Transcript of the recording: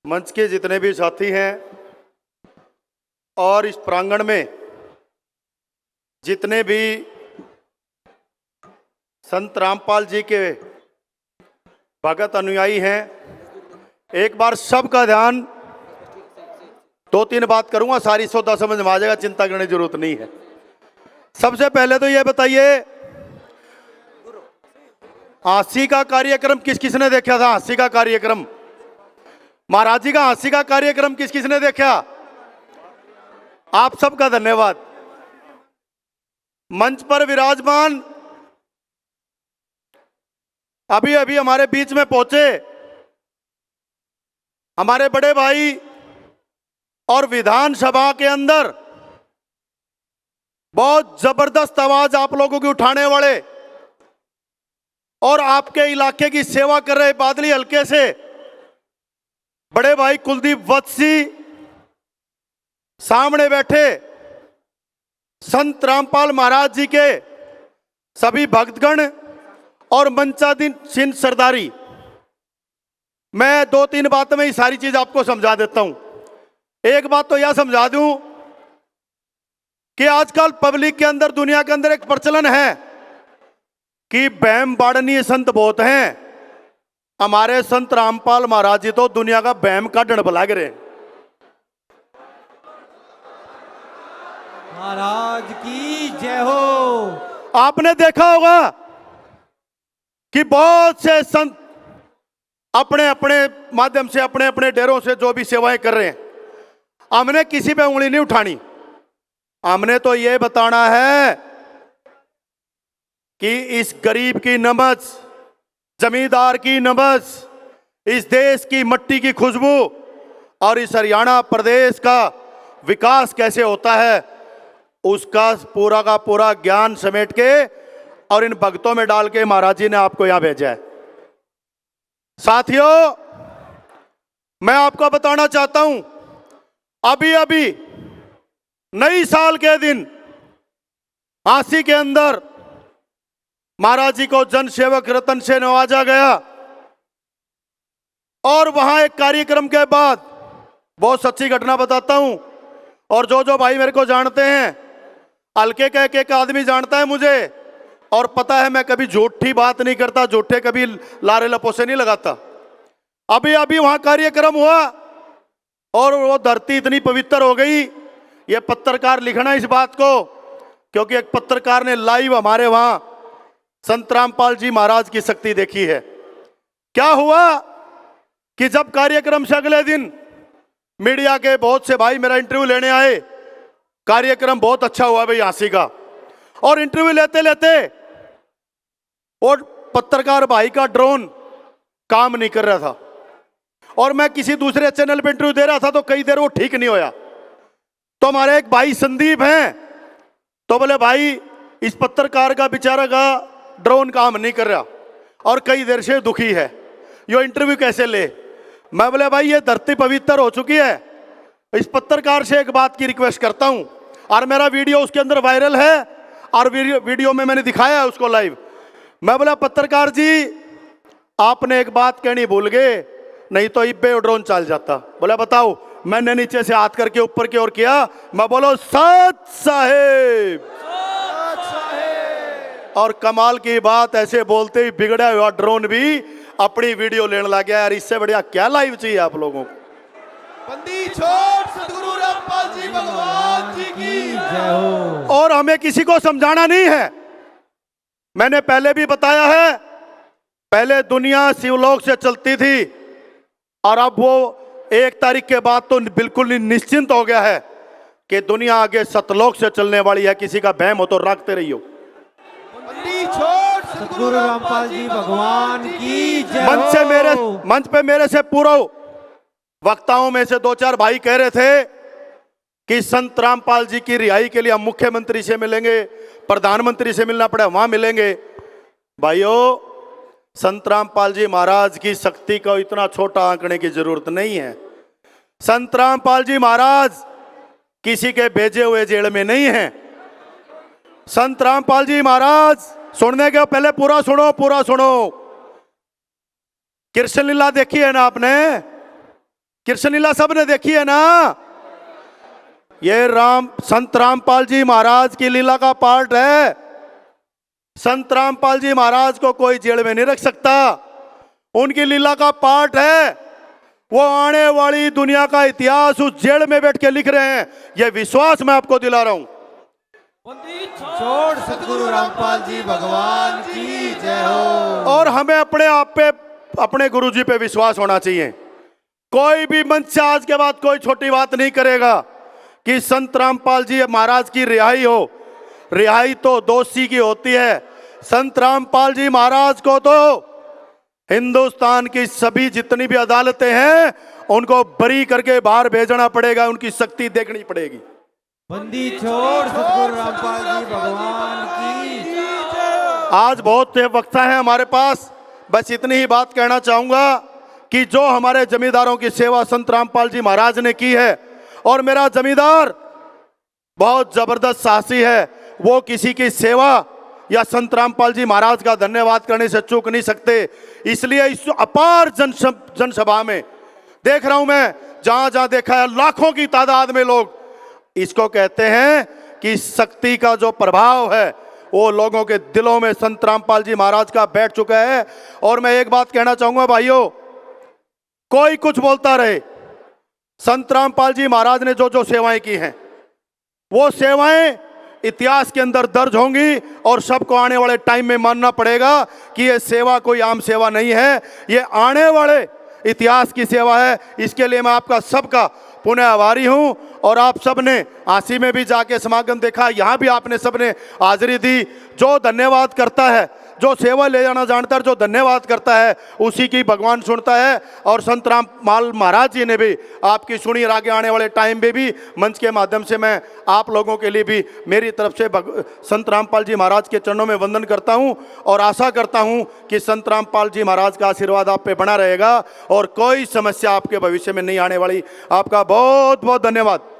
मंच के जितने भी साथी हैं और इस प्रांगण में जितने भी संत रामपाल जी के भगत अनुयायी हैं, एक बार सबका ध्यान, 2-3 बात करूंगा, सारी सौदा समझ में आ जाएगा, चिंता करने की जरूरत नहीं है। सबसे पहले तो ये बताइए, हाँसी का कार्यक्रम किस किसने देखा था? हाँसी का कार्यक्रम, महाराज जी का हाँसी का कार्यक्रम किस किसने देखा? आप सबका धन्यवाद। मंच पर विराजमान अभी अभी हमारे बीच में पहुंचे हमारे बड़े भाई और विधानसभा के अंदर बहुत जबरदस्त आवाज आप लोगों की उठाने वाले और आपके इलाके की सेवा कर रहे बादली हल्के से बड़े भाई कुलदीप वत्सी, सामने बैठे संत रामपाल महाराज जी के सभी भक्तगण और मंचाधीन सिंह सरदारी। मैं 2-3 बातों में ही सारी चीज आपको समझा देता हूं। एक बात तो यह समझा दूं कि आजकल पब्लिक के अंदर, दुनिया के अंदर एक प्रचलन है कि बैम बाड़नीय संत बहुत हैं। हमारे संत रामपाल महाराज जी तो दुनिया का बैम का डंड बला रहे। महाराज की जय हो। आपने देखा होगा कि बहुत से संत अपने अपने माध्यम से, अपने अपने डेरों से जो भी सेवाएं कर रहे हैं, हमने किसी पे उंगली नहीं उठानी। हमने तो ये बताना है कि इस गरीब की नबज, जमींदार की नबज, इस देश की मट्टी की खुशबू और इस हरियाणा प्रदेश का विकास कैसे होता है, उसका पूरा का पूरा ज्ञान समेट के और इन भक्तों में डाल के महाराज जी ने आपको यहां भेजा है। साथियों, मैं आपको बताना चाहता हूं, अभी अभी नई साल के दिन हाँसी के अंदर महाराज जी को जन सेवक रत्न से नवाजा गया और वहां एक कार्यक्रम के बाद, बहुत सच्ची घटना बताता हूं, और जो भाई मेरे को जानते हैं, हल्के का एक आदमी जानता है मुझे और पता है मैं कभी झूठी बात नहीं करता, झूठे कभी लारे लपोसे नहीं लगाता। अभी अभी वहां कार्यक्रम हुआ और वो धरती इतनी पवित्र हो गई। ये पत्रकार लिखना इस बात को, क्योंकि एक पत्रकार ने लाइव हमारे वहां संत रामपाल जी महाराज की शक्ति देखी है। क्या हुआ कि जब कार्यक्रम से अगले दिन मीडिया के बहुत से भाई मेरा इंटरव्यू लेने आए, कार्यक्रम बहुत अच्छा हुआ भाई हाँसी का, और इंटरव्यू लेते लेते और पत्रकार भाई का ड्रोन काम नहीं कर रहा था और मैं किसी दूसरे चैनल पे इंटरव्यू दे रहा था, तो कई देर वो ठीक नहीं होया। तो हमारे एक भाई संदीप हैं, तो बोले भाई इस पत्रकार का बेचारा का ड्रोन काम नहीं कर रहा और कई देर से दुखी है, यो इंटरव्यू कैसे ले। मैं बोले भाई ये धरती पवित्र हो चुकी है, इस पत्रकार से एक बात की रिक्वेस्ट करता हूं, और मेरा वीडियो उसके अंदर वायरल है और वीडियो में मैंने दिखाया है उसको लाइव। मैं बोला पत्रकार जी आपने एक बात कहनी भूल गए, नहीं तो इब्बे ड्रोन चल जाता। बोला बताओ। मैंने नीचे से हाथ करके ऊपर की ओर किया, मैं बोलो सत साहेब। और कमाल की बात, ऐसे बोलते ही बिगड़ा हुआ ड्रोन भी अपनी वीडियो लेने लग गया। यार इससे बढ़िया क्या लाइव चाहिए आप लोगों को। बंदी छोड़ सतगुरु रामपाल जी भगवान जी की जय हो। और हमें किसी को समझाना नहीं है, मैंने पहले भी बताया है, पहले दुनिया शिवलोक से चलती थी और अब वो 1 तारीख के बाद तो बिल्कुल निश्चिंत हो गया है कि दुनिया आगे सतलोक से चलने वाली है। किसी का बहम हो तो रखते रहियो। बंदी छोड़ सतगुरु रामपाल जी भगवान की जय हो। मंच पे मेरे से पूर्व वक्ताओं में से 2-4 भाई कह रहे थे कि संत रामपाल जी की रिहाई के लिए हम मुख्यमंत्री से मिलेंगे, प्रधानमंत्री से मिलना पड़े वहां मिलेंगे। भाइयों, संत रामपाल जी महाराज की शक्ति को इतना छोटा आंकने की जरूरत नहीं है। संत रामपाल जी महाराज किसी के भेजे हुए जेल में नहीं है। संत रामपाल जी महाराज, सुनने के पहले पूरा सुनो, पूरा सुनो। कृष्ण लीला देखी है ना आपने? कृष्ण लीला सबने देखी है ना। ये संत रामपाल जी महाराज की लीला का पार्ट है। संत रामपाल जी महाराज को कोई जेल में नहीं रख सकता, उनकी लीला का पार्ट है। वो आने वाली दुनिया का इतिहास उस जेल में बैठ के लिख रहे हैं, ये विश्वास मैं आपको दिला रहा हूं। छोड़ सतगुरु रामपाल जी भगवान की जय हो। और हमें अपने आप पे, अपने गुरु जी पे विश्वास होना चाहिए। कोई भी मंच से आज के बाद कोई छोटी बात नहीं करेगा कि संत रामपाल जी महाराज की रिहाई हो। रिहाई तो दोषी की होती है। संत रामपाल जी महाराज को तो हिंदुस्तान की सभी जितनी भी अदालतें हैं उनको बरी करके बाहर भेजना पड़ेगा, उनकी शक्ति देखनी पड़ेगी। बंदी छोड़ सतगुरु रामपाल जी भगवान की जय। आज बहुत से वक्ता है हमारे पास, बस इतनी ही बात कहना चाहूंगा कि जो हमारे जमींदारों की सेवा संत रामपाल जी महाराज ने की है, और मेरा जमींदार बहुत जबरदस्त साहसी है, वो किसी की सेवा या संत रामपाल जी महाराज का धन्यवाद करने से चूक नहीं सकते। इसलिए इस अपार जनसभा में देख रहा हूं मैं, जहां जहां देखा है लाखों की तादाद में लोग, इसको कहते हैं कि शक्ति का जो प्रभाव है वो लोगों के दिलों में संत रामपाल जी महाराज का बैठ चुका है। और मैं एक बात कहना चाहूंगा भाइयों, कोई कुछ बोलता रहे, संत रामपाल जी महाराज ने जो जो सेवाएं की हैं वो सेवाएं इतिहास के अंदर दर्ज होंगी, और सबको आने वाले टाइम में मानना पड़ेगा कि ये सेवा कोई आम सेवा नहीं है, ये आने वाले इतिहास की सेवा है। इसके लिए मैं आपका सबका पुनः आभारी हूं। और आप सबने आसी में भी जाके समागम देखा, यहाँ भी आपने सबने हाजिरी दी। जो धन्यवाद करता है, जो सेवा ले जाना जानता है, जो धन्यवाद करता है, उसी की भगवान सुनता है। और संत रामपाल महाराज जी ने भी आपकी सुनी, और आगे आने वाले टाइम में भी मंच के माध्यम से मैं आप लोगों के लिए भी मेरी तरफ से संत रामपाल जी महाराज के चरणों में वंदन करता हूं, और आशा करता हूं कि संत रामपाल जी महाराज का आशीर्वाद आप पे बना रहेगा और कोई समस्या आपके भविष्य में नहीं आने वाली। आपका बहुत बहुत धन्यवाद।